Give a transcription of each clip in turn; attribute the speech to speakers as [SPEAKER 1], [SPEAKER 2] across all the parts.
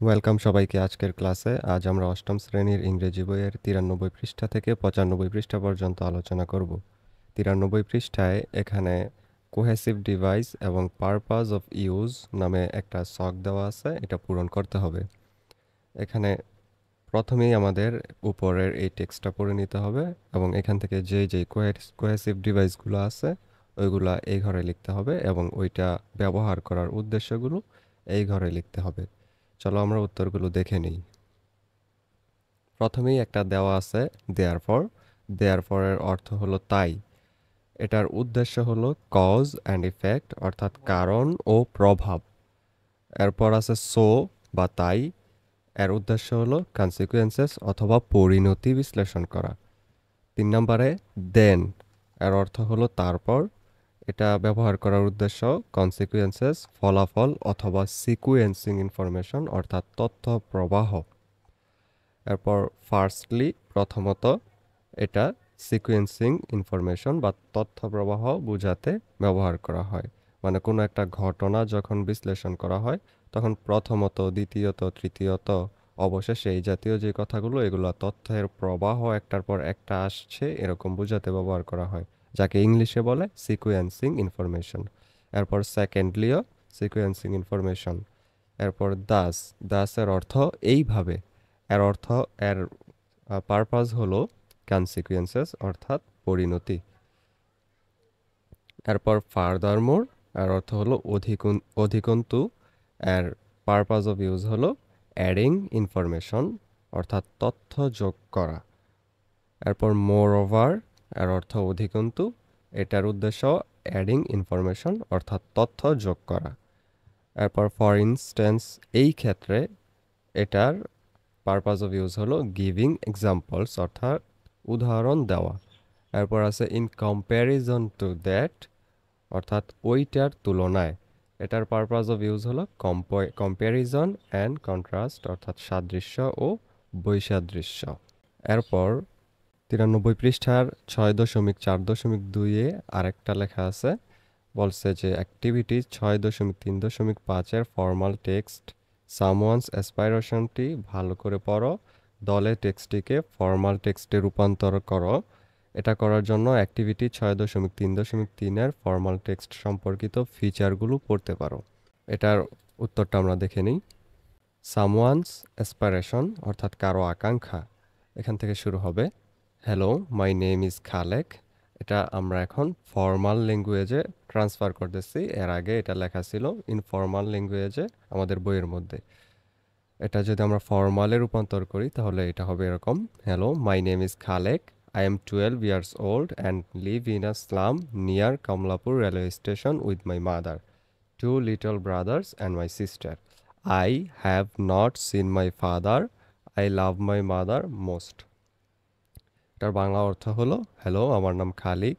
[SPEAKER 1] Welcome সবাইকে আজকের ক্লাসে। আজ আমরা অষ্টম শ্রেণীর ইংরেজি বইয়ের 93 পৃষ্ঠা থেকে 95 পৃষ্ঠা পর্যন্ত আলোচনা করব। 93 পৃষ্ঠায় এখানে কোহেসিভ ডিভাইস এবং পারপাস অফ ইউজ নামে একটা ছক দেওয়া আছে, এটা পূরণ করতে হবে। এখানে প্রথমেই আমাদের উপরের এই টেক্সটটা পড়ে নিতে হবে এবং এখান থেকে যেই কোহেসিভ ডিভাইসগুলো আছে ওইগুলা এই ঘরে লিখতে হবে এবং ওইটা ব্যবহার করার উদ্দেশ্যগুলো এই ঘরে লিখতে হবে। চলো আমরা উত্তরগুলো দেখে নিই। প্রথমেই একটা দেওয়া আছে দেয়ারফর। দেয়ারফর এর অর্থ হলো তাই। এটার উদ্দেশ্য হলো কজ অ্যান্ড ইফেক্ট, অর্থাৎ কারণ ও প্রভাব। এরপর আছে সো বা তাই, এর উদ্দেশ্য হলো কনসিকুয়েন্সেস অথবা পরিণতি বিশ্লেষণ করা। 3 নম্বরে দেন, এর অর্থ হলো তারপর। এটা ব্যবহার করার উদ্দেশ্য কনসিকুয়েন্সেস ফলাফল অথবা সিকুয়েন্সিং ইনফরমেশন অর্থাৎ তথ্য প্রবাহ। এরপর ফার্স্টলি প্রথমত, এটা সিকুয়েন্সিং ইনফরমেশন বা তথ্য প্রবাহ বোঝাতে ব্যবহার করা হয়। মানে কোনো একটা ঘটনা যখন বিশ্লেষণ করা হয় তখন প্রথমত, দ্বিতীয়ত, তৃতীয়ত, অবশেষে এই জাতীয় যে কথাগুলো এগুলো তথ্যের প্রবাহ একটার পর একটা আসছে এরকম বোঝাতে ব্যবহার করা হয়, যাকে ইংলিশে বলে সিকুয়েন্সিং ইনফরমেশন। এরপর সেকেন্ডলিও সিকুয়েন্সিং ইনফরমেশন। এরপর দাস, দাসের অর্থ এইভাবে। এর অর্থ, এর পারপাস হলো কনসিকুয়েন্সেস অর্থাৎ পরিণতি। এরপর ফার্দারমোর, এর অর্থ হলো অধিকন্তু। এর পারপাস অফ ইউজ হলো অ্যাডিং ইনফরমেশন অর্থাৎ তথ্য যোগ করা। এরপর মোর ওভার, এর অর্থ অধিকন্তু। এটার উদ্দেশ্য অ্যাডিং ইনফরমেশন অর্থাৎ তথ্য যোগ করা। এরপর ফর ইনস্ট্যান্স, এই ক্ষেত্রে এটার পারপাস অফ ইউজ হলো গিভিং এক্সাম্পলস অর্থাৎ উদাহরণ দেওয়া। এরপর আছে ইন কম্প্যারিজন টু দ্যাট, অর্থাৎ ওইটার তুলনায়। এটার পারপাস অফ ইউজ হলো কম্প্যারিজন অ্যান্ড কন্ট্রাস্ট অর্থাৎ সাদৃশ্য ও বৈসাদৃশ্য। এরপর 93 পৃষ্ঠার 6.4.2-এ আরেকটা লেখা আছে, বলছে যে অ্যাক্টিভিটি 6.3.5-এর ফর্মাল টেক্সট সামওয়ানস অ্যাসপাইরেশনটি ভালো করে পড়ো, দলে টেক্সটটিকে ফর্মাল টেক্সটে রূপান্তর করো। এটা করার জন্য অ্যাক্টিভিটি 6.3.3-এর ফর্মাল টেক্সট সম্পর্কিত ফিচারগুলো পড়তে পারো। এটার উত্তরটা আমরা দেখে নিই। সামওয়ানস অ্যাসপাইরেশন অর্থাৎ কারো আকাঙ্ক্ষা, এখান থেকে শুরু হবে hello my name is Khalek. এটা আমরা এখন ফর্মাল ল্যাঙ্গুয়েজে ট্রান্সফার করতেছি। এর আগে এটা লেখা ছিল ইনফর্মাল ল্যাঙ্গুয়েজে আমাদের বইয়ের মধ্যে। এটা যদি আমরা ফর্মালে রূপান্তর করি তাহলে এটা হবে এরকম, hello my name is Khalek, I am 12 years old and live in a slum near Kamalapur railway station with my mother, two little brothers and my sister. I have not seen my father. I love my mother most. এটার বাংলা অর্থ হলো, hello আমার নাম খালিক,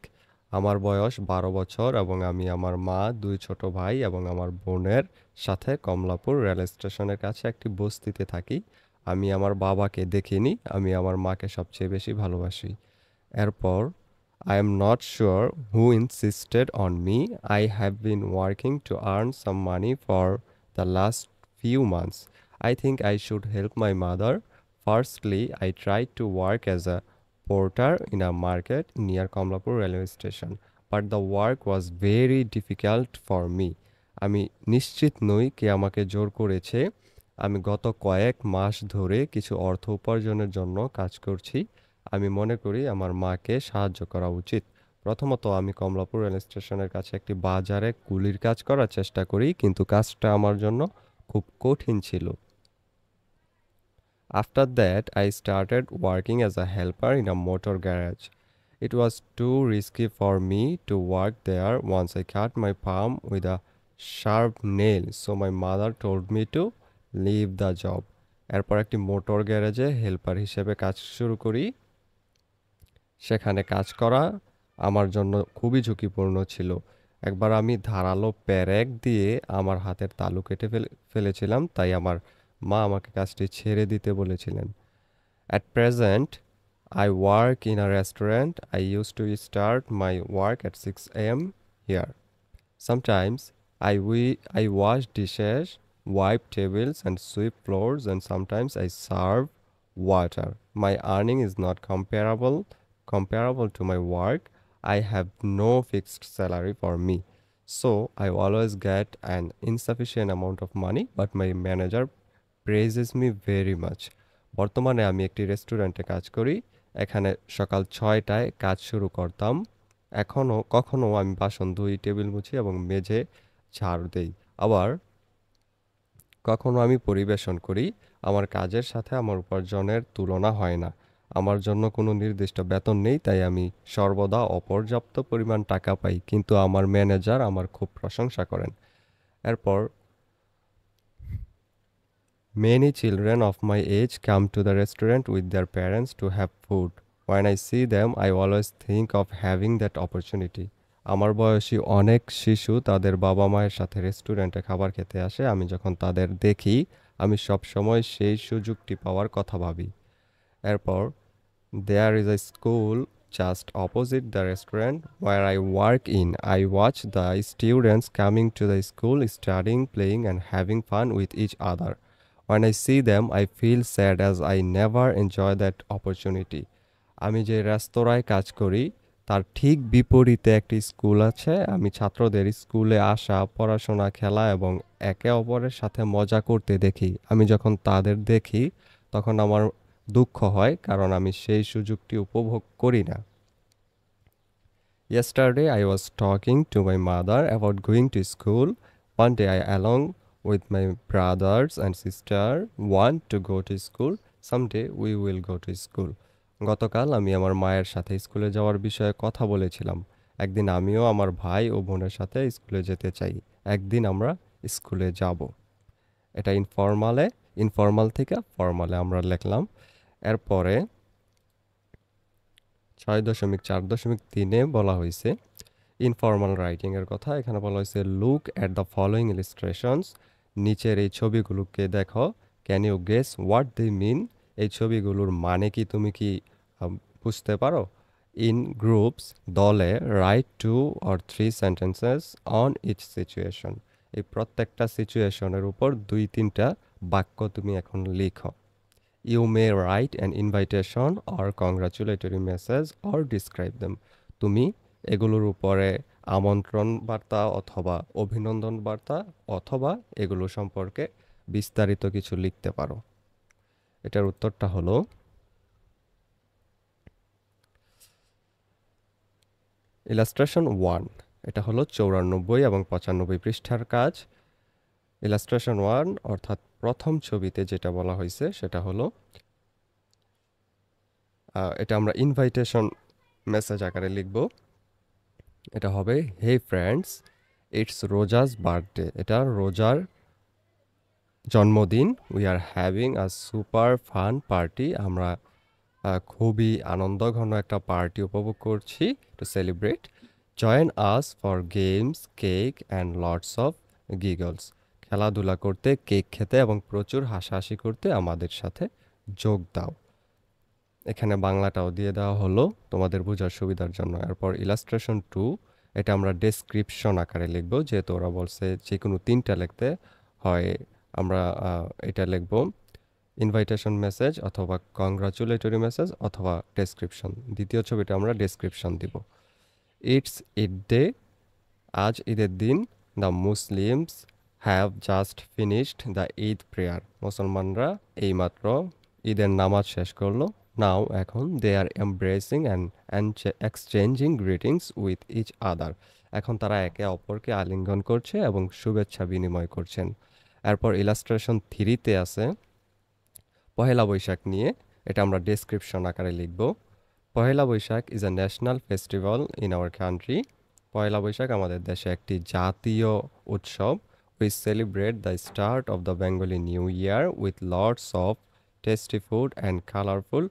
[SPEAKER 1] আমার বয়স 12 বছর এবং আমি আমার মা, দুই ছোট ভাই এবং আমার বোনের সাথে কমলাপুর রেল স্টেশনের কাছে একটি বস্তিতে থাকি। আমি আমার বাবাকে দেখিনি, আমি আমার মাকে সবচেয়ে বেশি ভালোবাসি। এরপর I am not sure who insisted on me. I have been working to earn some money for the last few months. I think I should help my mother. Firstly, I tried to work as a porter in a market near Komlapur railway station, but the work was very difficult for me. আমি নিশ্চিত নই কে আমাকে জোর করেছে। আমি গত কয়েক মাস ধরে কিছু অর্থ উপার্জনের জন্য কাজ করছি। আমি মনে করি আমার মাকে সাহায্য করা উচিত। প্রথমত আমি কমলাপুর রেল স্টেশনের কাছে একটি বাজারে কুলির কাজ করার চেষ্টা করি, কিন্তু কাজটা আমার জন্য খুব কঠিন ছিল। After that, I started working as a helper in a motor garage. It was too risky for me to work there once I cut my palm with a sharp nail, so my mother told me to leave the job. এরপর একটি motor গ্যারেজে helper হিসেবে কাজ শুরু করি। সেখানে কাজ করা আমার জন্য খুবই ঝুঁকিপূর্ণ ছিল। একবার আমি ধারালো পেরেক দিয়ে আমার হাতের তালু কেটে ফেলেছিলাম, তাই আমার মা আমাকে কাজটি ছেড়ে দিতে বলেছিলেন। At present, I work in a restaurant. I used to start my work at 6 a.m. here. Sometimes I wash dishes wipe tables and sweep floors, and sometimes I serve water. My earning is not comparable to my work. I have no fixed salary for me. So I always get an insufficient amount of money, but my manager praises me very much. বর্তমানে আমি একটি রেস্টুরেন্টে কাজ করি। এখানে সকাল 6টায় কাজ শুরু করতাম। কখনো আমি বাসন ধুই, টেবিল মুছি এবং মেঝে ঝাড়ু দেই। আবার কখনো আমি পরিবেশন করি। আমার কাজের সাথে আমার উপার্জনের তুলনা হয় না। আমার জন্য কোনো নির্দিষ্ট বেতন নেই, তাই আমি সর্বদা অপর্যাপ্ত পরিমাণ টাকা পাই, কিন্তু আমার ম্যানেজার আমার খুব প্রশংসা করেন। এরপর many children of my age come to the restaurant with their parents to have food. When I see them, I always think of having that opportunity. আমার বয়সী অনেক শিশু তাদের বাবা মায়ের সাথে রেস্টুরেন্টে খাবার খেতে আসে। আমি যখন তাদের দেখি, আমি সবসময় সেই সুযোগটি পাওয়ার কথা ভাবি। এরপর there is a school just opposite the restaurant where I work in. I watch the students coming to the school, studying, playing, and having fun with each other. When I see them, I feel sad as I never enjoy that opportunity. আমি যে রেস্তোরাঁয় কাজ করি তার ঠিক বিপরীতে একটি school আছে। আমি ছাত্রদের স্কুলে আসা, পড়াশোনা, খেলা এবং একে অপরের সাথে মজা করতে দেখি। আমি যখন তাদের দেখি তখন আমার দুঃখ হয়, কারণ আমি সেই সুযোগটি উপভোগ করি না। Yesterday, I was talking to my mother about going to school. One day, I, along with my brothers and sister, want to go to school. Someday, we will go to school. গতকাল আমি আমার মায়ের সাথে স্কুলে যাওয়ার বিষয়ে কথা বলেছিলাম। একদিন আমিও আমার ভাই ও বোনের সাথে স্কুলে যেতে চাই। একদিন আমরা স্কুলে যাব। এটা ইনফর্মাল থেকে ফর্মালে আমরা লিখলাম। এরপরে 6.4.3-এ বলা হয়েছে ইনফর্মাল রাইটিংয়ের কথা। এখানে বলা হয়েছে look at the following illustrations. নিচের এই ছবিগুলোকে দেখো। Can you guess what they mean? এই ছবিগুলোর মানে কি তুমি কি বুঝতে পারো? ইন গ্রুপস, দলে, write 2 or 3 sentences on each situation. এই প্রত্যেকটা সিচুয়েশনের উপর 2-3টা বাক্য তুমি এখন লিখো। You may write an invitation or congratulatory message or describe them. তুমি এগুলোর উপরে আমন্ত্রণ বার্তা অথবা অভিনন্দন বার্তা অথবা এগুলো সম্পর্কে বিস্তারিত কিছু লিখতে পারো। এটার উত্তরটা হলো ইলাস্ট্রেশন 1। এটা হলো 94 এবং 95 পৃষ্ঠার কাজ। ইলাস্ট্রেশন 1 অর্থাৎ প্রথম ছবিতে যেটা বলা হয়েছে সেটা হলো এটা আমরা ইনভাইটেশন মেসেজ আকারে লিখব। এটা হবে hey friends, it's Rosa's birthday. এটা রোজার জন্মদিন। We are having a super fun party. আমরা খুবই আনন্দঘন একটা পার্টি উপভোগ করছি to celebrate. Join us for games, cake and lots of giggles. খেলাধুলা করতে, কেক খেতে এবং প্রচুর হাসাহাসি করতে আমাদের সাথে যোগ দাও। এখানে বাংলাটাও দিয়ে দেওয়া হলো তোমাদের বোঝার সুবিধার জন্য। এরপর ইলাস্ট্রেশন 2, এটা আমরা ডেসক্রিপশন আকারে লিখব, যেহেতু ওরা বলছে যে কোনো 3টা লিখতে হয়। আমরা এটা লিখব ইনভাইটেশন মেসেজ অথবা কংগ্রাচুলেটরি মেসেজ অথবা ডেসক্রিপশন। দ্বিতীয় ছবিটা আমরা ডেসক্রিপশন দিব। ইটস ঈদ ডে, আজ ঈদের দিন। The Muslims have just finished the Eid prayer. মুসলমানরা এইমাত্র ঈদের নামাজ শেষ করলো। নাও, এখন, they are embracing and exchanging greetings with each other. এখন তারা একে অপরকে আলিঙ্গন করছে এবং শুভেচ্ছা বিনিময় করছেন। এরপর ইলাস্ট্রেশন 3-তে আছে পহেলা বৈশাখ নিয়ে। এটা আমরা ডেসক্রিপশন আকারে লিখব। Pohela Boishakh is a national festival in our country. Poyla Boishakh আমাদের দেশে একটি জাতীয় উৎসব। We celebrate the start of the Bengali new year with lots of tasty food and colourful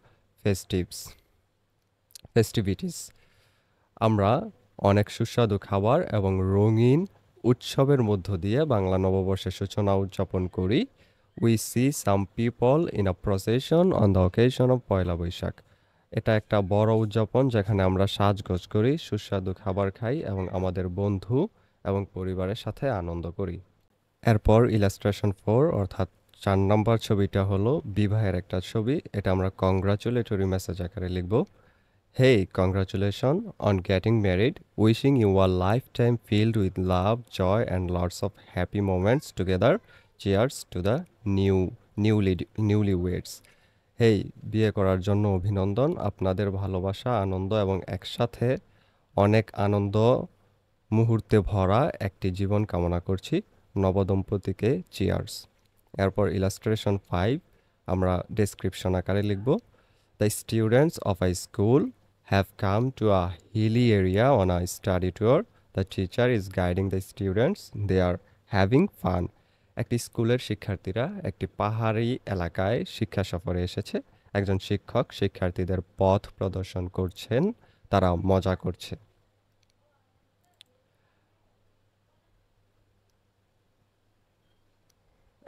[SPEAKER 1] festivities. আমরা অনেক সুস্বাদু খাবার এবং রঙিন উৎসবের মধ্য দিয়ে বাংলা নববর্ষের সূচনা উদযাপন করি। We see some people in a procession on the occasion of Poyla Boishakh. এটা একটা বড় উদযাপন যেখানে আমরা সাজগোজ করি, সুস্বাদু খাবার খাই এবং আমাদের বন্ধু এবং পরিবারের সাথে আনন্দ করি। এরপর ইলাস্ট্রেশন 4 অর্থাৎ 4 নম্বর ছবিটা হলো বিবাহের একটা ছবি। এটা আমরা কংগ্রাচুলেটরি মেসেজ আকারে লিখব। Hey, congratulations on getting married. Wishing you a lifetime filled with love, joy, and lots of happy moments together. Cheers to the newlyweds. হেই, বিয়ে করার জন্য অভিনন্দন। আপনাদের ভালোবাসা, আনন্দ এবং একসাথে অনেক আনন্দ মুহূর্তে ভরা একটি জীবন কামনা করছি। নবদম্পতিকে চিয়ার্স। এরপর ইলাস্ট্রেশন 5 আমরা ডেসক্রিপশন আকারে লিখব। The students of a school have come to a hilly area on a study tour. The teacher is guiding the students. They are having fun. একটি স্কুলের শিক্ষার্থীরা একটি পাহাড়ি এলাকায় শিক্ষা সফরে এসেছে। একজন শিক্ষক শিক্ষার্থীদের পথ প্রদর্শন করছেন। তারা মজা করছে।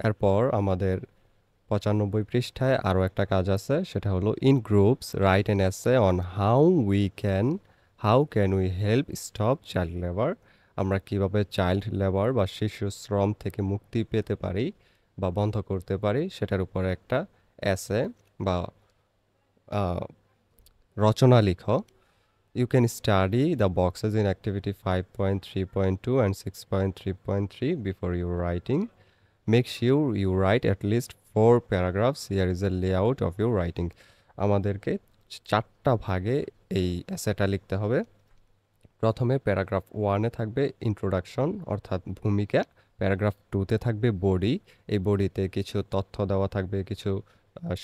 [SPEAKER 1] এরপর আমাদের 95 পৃষ্ঠায় আরও একটা কাজ আছে, সেটা হলো in groups write an essay on how can we help stop child labour. আমরা কিভাবে চাইল্ড লেবার বা শিশু শ্রম থেকে মুক্তি পেতে পারি বা বন্ধ করতে পারি সেটার উপরে একটা এসে বা রচনা লিখো। You can study the boxes in activity 5.3.2 and 6.3.3 before your writing. Make sure you write at least 4 paragraphs. Here is a layout of your writing. আমাদেরকে 4টা ভাগে এই এসেটা লিখতে হবে। প্রথমে প্যারাগ্রাফ 1-এ থাকবে ইন্ট্রোডাকশন অর্থাৎ ভূমিকা। প্যারাগ্রাফ 2-তে থাকবে বডি। এই বডিতে কিছু তথ্য দেওয়া থাকবে, কিছু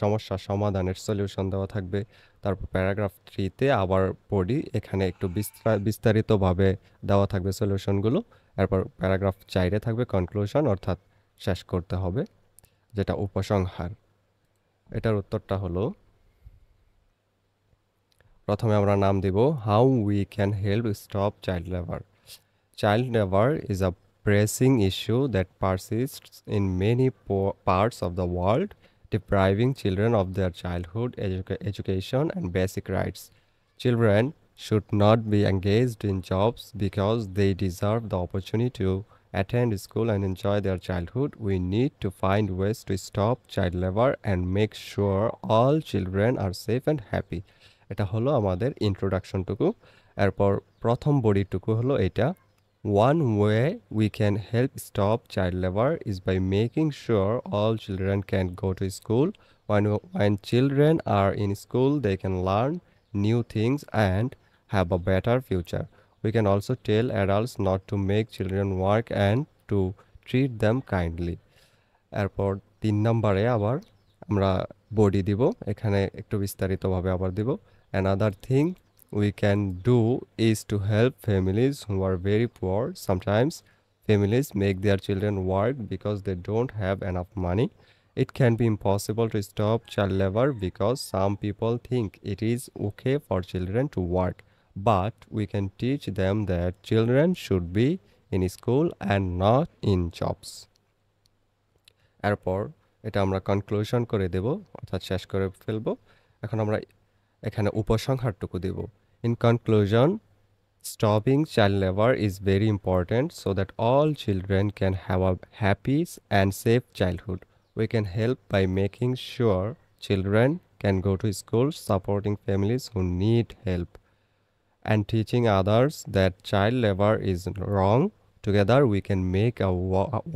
[SPEAKER 1] সমস্যা সমাধানের সলিউশন দেওয়া থাকবে। তারপর প্যারাগ্রাফ 3-তে আবার বডি, এখানে একটু বিস্তারিতভাবে দেওয়া থাকবে সলিউশনগুলো। এরপর প্যারাগ্রাফ 4-এ থাকবে কনক্লুশন অর্থাৎ শেষ করতে হবে, যেটা উপসংহার। এটার উত্তরটা হলো, প্রথমে আমরা নাম দিব how we can help stop child labour. Child labour is a pressing issue that persists in many parts of the world, depriving children of their childhood education and basic rights. Children should not be engaged in jobs because they deserve the opportunity to attend school and enjoy their childhood. We need to find ways to stop child labor and make sure all children are safe and happy. এটা হলো আমাদের ইন্ট্রোডাকশনটুকু। এরপর প্রথম বডিটুকু হলো এটা। One way we can help stop child labor is by making sure all children can go to school. When children are in school, they can learn new things and have a better future. We can also tell adults not to make children work and to treat them kindly. এরপর 3 নম্বরে আবার আমরা body দিব, এখানে একটু বিস্তারিতভাবে আবার দিব। Another thing we can do is to help families who are very poor. Sometimes families make their children work because they don't have enough money. It can be impossible to stop child labor because some people think it is okay for children to work. But we can teach them that children should be in school and not in jobs. এরপর এটা আমরা conclusion করে দেব অর্থাৎ শেষ করে ফেলবো। এখন আমরা এখানে উপসংহারটুকু দেব। In conclusion, stopping child labor is very important so that all children can have a happy and safe childhood. We can help by making sure children can go to school, supporting families who need help, and teaching others that child labor is wrong. Together we can make a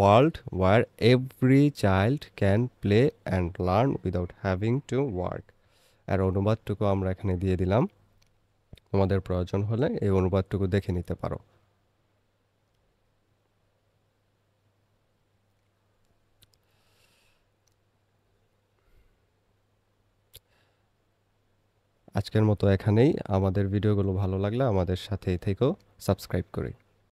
[SPEAKER 1] world where every child can play and learn without having to work. আর অনুবাদটুকু আমরা এখানে দিয়ে দিলাম, তোমাদের প্রয়োজন হলে এই অনুবাদটুকু দেখে নিতে পারো। আজকের মতো এখানেই। আমাদের ভিডিওগুলো ভালো লাগলে আমাদের সাথেই থেকো, সাবস্ক্রাইব করে।